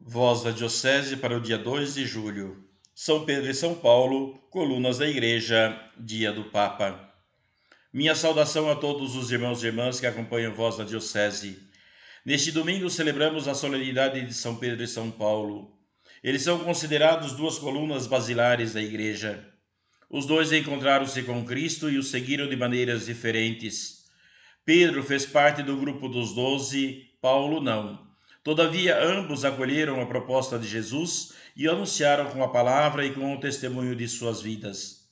Voz da Diocese para o dia 2 de julho. São Pedro e São Paulo, colunas da Igreja, dia do Papa. Minha saudação a todos os irmãos e irmãs que acompanham Voz da Diocese. Neste domingo celebramos a solenidade de São Pedro e São Paulo. Eles são considerados duas colunas basilares da Igreja. Os dois encontraram-se com Cristo e o seguiram de maneiras diferentes. Pedro fez parte do grupo dos 12, Paulo não. Todavia, ambos acolheram a proposta de Jesus e anunciaram com a palavra e com o testemunho de suas vidas.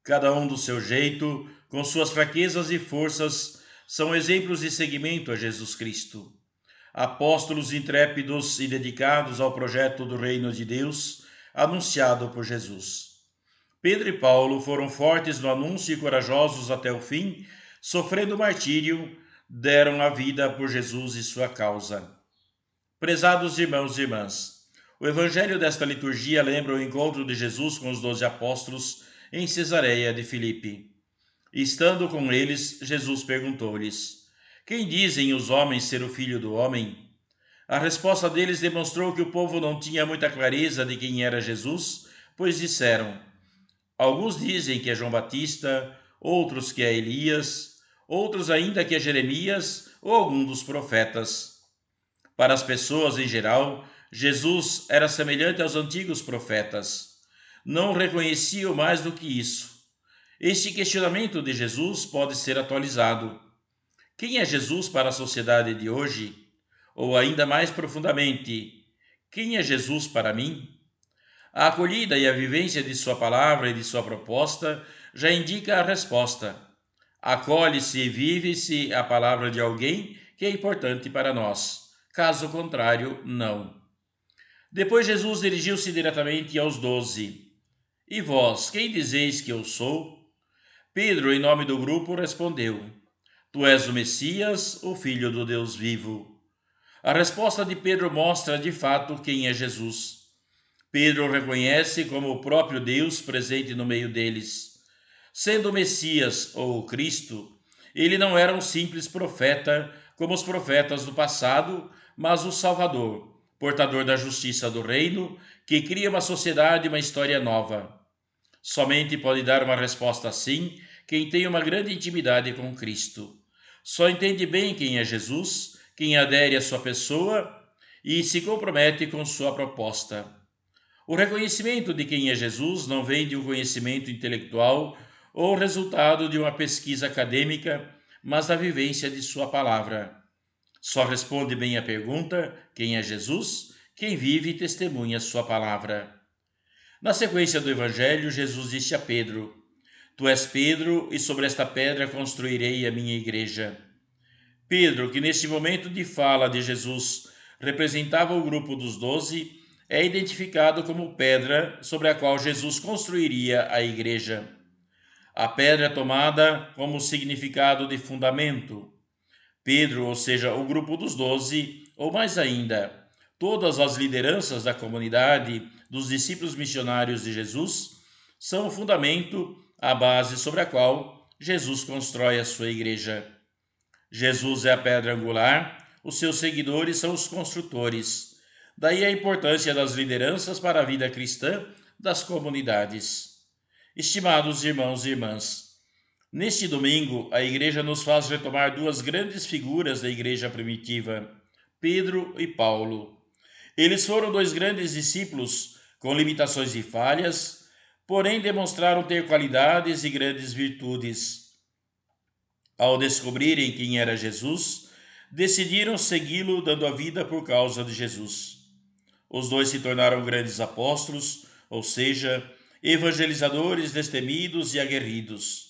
Cada um do seu jeito, com suas fraquezas e forças, são exemplos de seguimento a Jesus Cristo. Apóstolos intrépidos e dedicados ao projeto do Reino de Deus, anunciado por Jesus. Pedro e Paulo foram fortes no anúncio e corajosos até o fim, sofrendo martírio, deram a vida por Jesus e sua causa. Prezados irmãos e irmãs, o evangelho desta liturgia lembra o encontro de Jesus com os 12 apóstolos em Cesareia de Filipe. Estando com eles, Jesus perguntou-lhes: Quem dizem os homens ser o Filho do Homem? A resposta deles demonstrou que o povo não tinha muita clareza de quem era Jesus, pois disseram: Alguns dizem que é João Batista, outros que é Elias, outros ainda que é Jeremias ou algum dos profetas. Para as pessoas em geral, Jesus era semelhante aos antigos profetas. Não reconheciam mais do que isso. Este questionamento de Jesus pode ser atualizado. Quem é Jesus para a sociedade de hoje? Ou ainda mais profundamente, quem é Jesus para mim? A acolhida e a vivência de sua palavra e de sua proposta já indica a resposta. Acolhe-se e vive-se a palavra de alguém que é importante para nós. Caso contrário, não. Depois Jesus dirigiu-se diretamente aos 12. E vós, quem dizeis que eu sou? Pedro, em nome do grupo, respondeu: Tu és o Messias, o Filho do Deus vivo. A resposta de Pedro mostra de fato quem é Jesus. Pedro o reconhece como o próprio Deus presente no meio deles. Sendo o Messias ou o Cristo, ele não era um simples profeta como os profetas do passado, mas o Salvador, portador da justiça do reino, que cria uma sociedade e uma história nova. Somente pode dar uma resposta assim quem tem uma grande intimidade com Cristo. Só entende bem quem é Jesus, quem adere à sua pessoa e se compromete com sua proposta. O reconhecimento de quem é Jesus não vem de um conhecimento intelectual ou resultado de uma pesquisa acadêmica, mas da vivência de sua palavra. Só responde bem a pergunta: quem é Jesus? Quem vive e testemunha sua palavra. Na sequência do Evangelho, Jesus disse a Pedro: Tu és Pedro, e sobre esta pedra construirei a minha igreja. Pedro, que neste momento de fala de Jesus representava o grupo dos 12, é identificado como pedra sobre a qual Jesus construiria a igreja. A pedra é tomada como significado de fundamento. Pedro, ou seja, o grupo dos 12, ou mais ainda, todas as lideranças da comunidade dos discípulos missionários de Jesus, são o fundamento, a base sobre a qual Jesus constrói a sua igreja. Jesus é a pedra angular, os seus seguidores são os construtores. Daí a importância das lideranças para a vida cristã das comunidades. Estimados irmãos e irmãs, neste domingo a Igreja nos faz retomar duas grandes figuras da Igreja primitiva, Pedro e Paulo. Eles foram dois grandes discípulos com limitações e falhas, porém demonstraram ter qualidades e grandes virtudes. Ao descobrirem quem era Jesus, decidiram segui-lo dando a vida por causa de Jesus. Os dois se tornaram grandes apóstolos, ou seja, evangelizadores destemidos e aguerridos.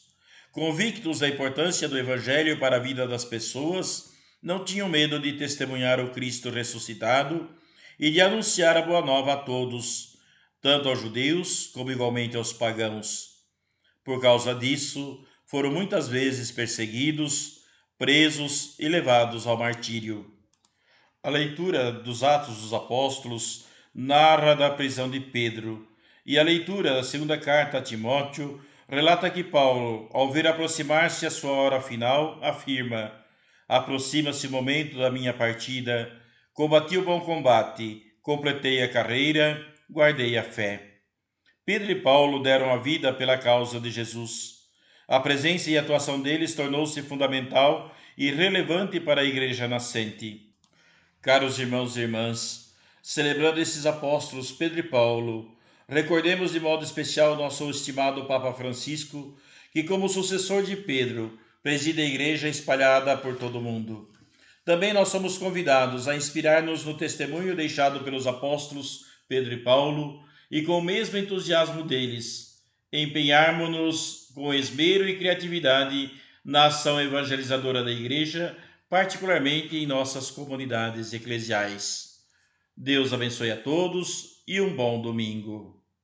Convictos da importância do Evangelho para a vida das pessoas, não tinham medo de testemunhar o Cristo ressuscitado e de anunciar a boa nova a todos, tanto aos judeus como igualmente aos pagãos. Por causa disso, foram muitas vezes perseguidos, presos e levados ao martírio. A leitura dos Atos dos Apóstolos narra da prisão de Pedro, e a leitura da segunda carta a Timóteo relata que Paulo, ao ver aproximar-se a sua hora final, afirma: Aproxima-se o momento da minha partida, combati o bom combate, completei a carreira, guardei a fé. Pedro e Paulo deram a vida pela causa de Jesus. A presença e atuação deles tornou-se fundamental e relevante para a igreja nascente. Caros irmãos e irmãs, celebrando esses apóstolos Pedro e Paulo, recordemos de modo especial nosso estimado Papa Francisco, que como sucessor de Pedro, preside a igreja espalhada por todo o mundo. Também nós somos convidados a inspirar-nos no testemunho deixado pelos apóstolos Pedro e Paulo e com o mesmo entusiasmo deles, empenharmos-nos com esmero e criatividade na ação evangelizadora da igreja, particularmente em nossas comunidades eclesiais. Deus abençoe a todos e um bom domingo.